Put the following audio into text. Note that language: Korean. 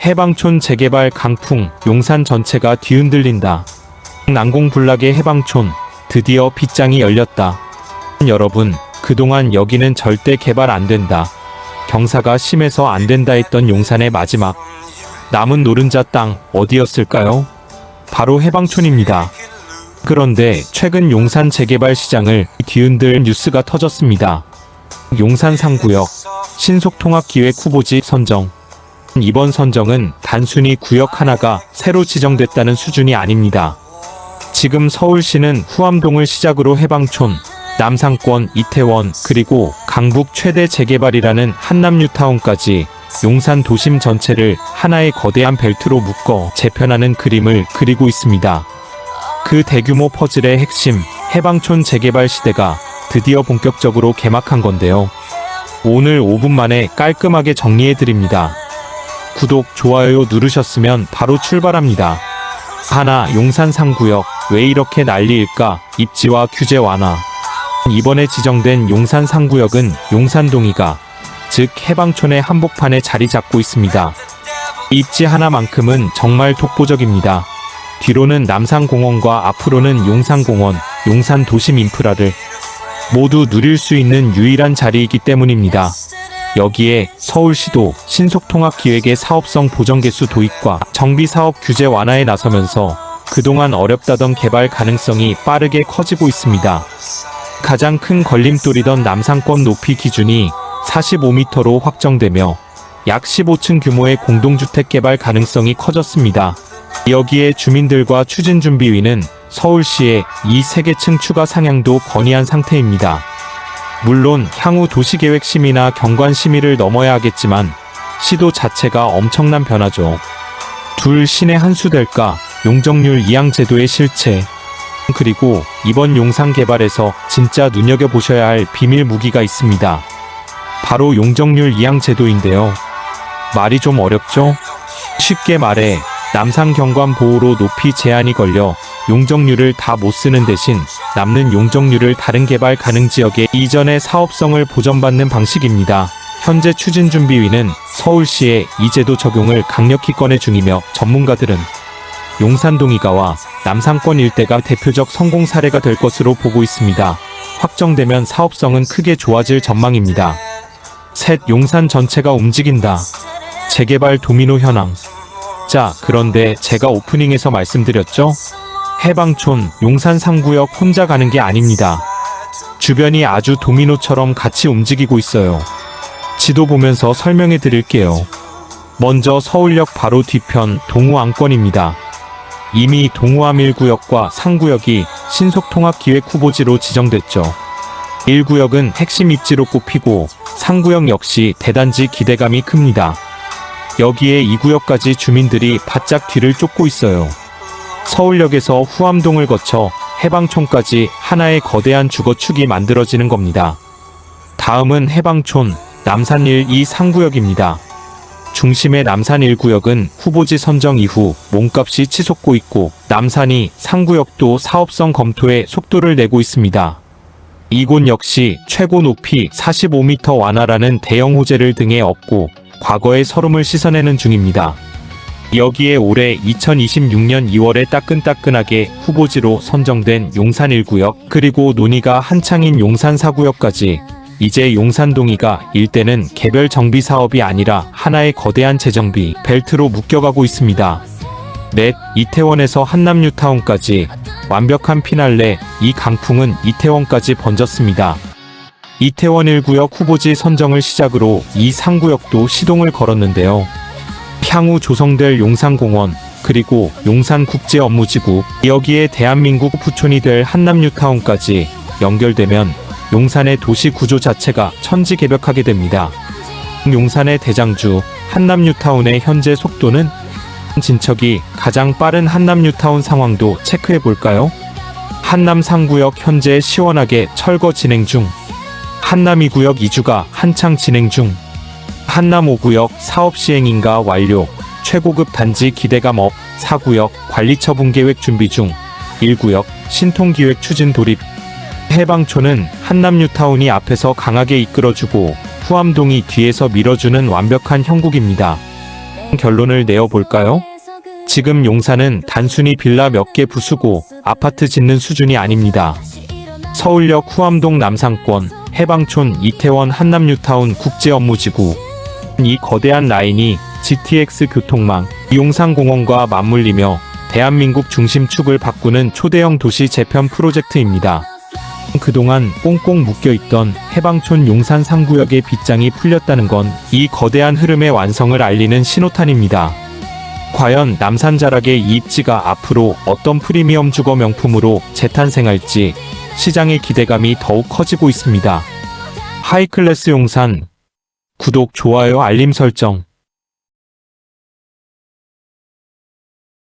해방촌 재개발 강풍, 용산 전체가 뒤흔들린다. 난공불락의 해방촌, 드디어 빗장이 열렸다. 여러분, 그동안 여기는 절대 개발 안 된다. 경사가 심해서 안 된다 했던 용산의 마지막 남은 노른자 땅 어디였을까요? 바로 해방촌입니다. 그런데 최근 용산 재개발 시장을 뒤흔들 뉴스가 터졌습니다. 용산 상구역 신속통합기획 후보지 선정. 이번 선정은 단순히 구역 하나가 새로 지정됐다는 수준이 아닙니다. 지금 서울시는 후암동을 시작으로 해방촌, 남상권, 이태원, 그리고 강북 최대 재개발이라는 한남뉴타운까지 용산 도심 전체를 하나의 거대한 벨트로 묶어 재편하는 그림을 그리고 있습니다. 그 대규모 퍼즐의 핵심, 해방촌 재개발 시대가 드디어 본격적으로 개막한 건데요. 오늘 5분 만에 깔끔하게 정리해드립니다. 구독, 좋아요 누르셨으면 바로 출발합니다. 하나, 용산 상구역 왜 이렇게 난리일까? 입지와 규제 완화. 이번에 지정된 용산 상구역은 용산동이가, 즉 해방촌의 한복판에 자리 잡고 있습니다. 입지 하나만큼은 정말 독보적입니다. 뒤로는 남산공원과 앞으로는 용산공원, 용산 도심 인프라를 모두 누릴 수 있는 유일한 자리이기 때문입니다. 여기에 서울시도 신속통합기획의 사업성 보정개수 도입과 정비사업 규제 완화에 나서면서 그동안 어렵다던 개발 가능성이 빠르게 커지고 있습니다. 가장 큰 걸림돌이던 남상권 높이 기준이 45m로 확정되며 약 15층 규모의 공동주택 개발 가능성이 커졌습니다. 여기에 주민들과 추진준비위는 서울시에 이 3개층 추가 상향도 건의한 상태입니다. 물론 향후 도시계획 심의나 경관 심의를 넘어야 하겠지만 시도 자체가 엄청난 변화죠. 둘 신의 한 수 될까? 용적률 이양 제도의 실체. 그리고 이번 용산 개발에서 진짜 눈여겨보셔야 할 비밀 무기가 있습니다. 바로 용적률 이양 제도인데요. 말이 좀 어렵죠? 쉽게 말해 남산 경관 보호로 높이 제한이 걸려 용적률을 다 못 쓰는 대신 남는 용적률을 다른 개발 가능 지역에 이전의 사업성을 보전받는 방식입니다. 현재 추진준비위는 서울시에 이 제도 적용을 강력히 꺼내 중이며 전문가들은 용산동이가와 남상권 일대가 대표적 성공 사례가 될 것으로 보고 있습니다. 확정되면 사업성은 크게 좋아질 전망입니다. 셋, 용산 전체가 움직인다. 재개발 도미노 현황. 자, 그런데 제가 오프닝에서 말씀드렸죠? 해방촌, 용산 상구역 혼자 가는 게 아닙니다. 주변이 아주 도미노처럼 같이 움직이고 있어요. 지도 보면서 설명해 드릴게요. 먼저 서울역 바로 뒤편 동우안권입니다. 이미 동우암 1구역과 상구역이 신속통합기획 후보지로 지정됐죠. 1구역은 핵심 입지로 꼽히고 상구역 역시 대단지 기대감이 큽니다. 여기에 2구역까지 주민들이 바짝 뒤를 쫓고 있어요. 서울역에서 후암동을 거쳐 해방촌까지 하나의 거대한 주거축이 만들어지는 겁니다. 다음은 해방촌, 남산 1, 2 상구역입니다. 중심의 남산 1구역은 후보지 선정 이후 몸값이 치솟고 있고 남산 2, 상구역도 사업성 검토에 속도를 내고 있습니다. 이곳 역시 최고 높이 45m 완화라는 대형 호재를 등에 업고 과거의 서름을 씻어내는 중입니다. 여기에 올해 2026년 2월에 따끈따끈하게 후보지로 선정된 용산 1구역, 그리고 논의가 한창인 용산 4구역까지 이제 용산동이가 일대는 개별 정비 사업이 아니라 하나의 거대한 재정비 벨트로 묶여가고 있습니다. 넷, 이태원에서 한남뉴타운까지 완벽한 피날레. 이 강풍은 이태원까지 번졌습니다. 이태원 1구역 후보지 선정을 시작으로 이 상구역도 시동을 걸었는데요. 향후 조성될 용산공원, 그리고 용산국제업무지구, 여기에 대한민국 부촌이 될 한남뉴타운까지 연결되면 용산의 도시 구조 자체가 천지개벽하게 됩니다. 용산의 대장주 한남뉴타운의 현재 속도는? 진척이 가장 빠른 한남뉴타운 상황도 체크해볼까요? 한남 상구역 현재 시원하게 철거 진행 중. 한남 2구역 이주가 한창 진행 중. 한남 5구역 사업 시행인가 완료. 최고급 단지 기대감 업. 4구역 관리처분 계획 준비 중. 1구역 신통기획 추진 돌입. 해방촌은 한남뉴타운이 앞에서 강하게 이끌어주고 후암동이 뒤에서 밀어주는 완벽한 형국입니다. 결론을 내어볼까요? 지금 용산은 단순히 빌라 몇 개 부수고 아파트 짓는 수준이 아닙니다. 서울역 후암동 남상권, 해방촌 이태원 한남뉴타운 국제업무지구. 이 거대한 라인이 GTX 교통망, 용산공원과 맞물리며 대한민국 중심축을 바꾸는 초대형 도시 재편 프로젝트입니다. 그동안 꽁꽁 묶여있던 해방촌 용산 3구역의 빗장이 풀렸다는 건 이 거대한 흐름의 완성을 알리는 신호탄입니다. 과연 남산자락의 이 입지가 앞으로 어떤 프리미엄 주거 명품으로 재탄생할지 시장의 기대감이 더욱 커지고 있습니다. 하이클래스 용산. 구독, 좋아요, 알림 설정.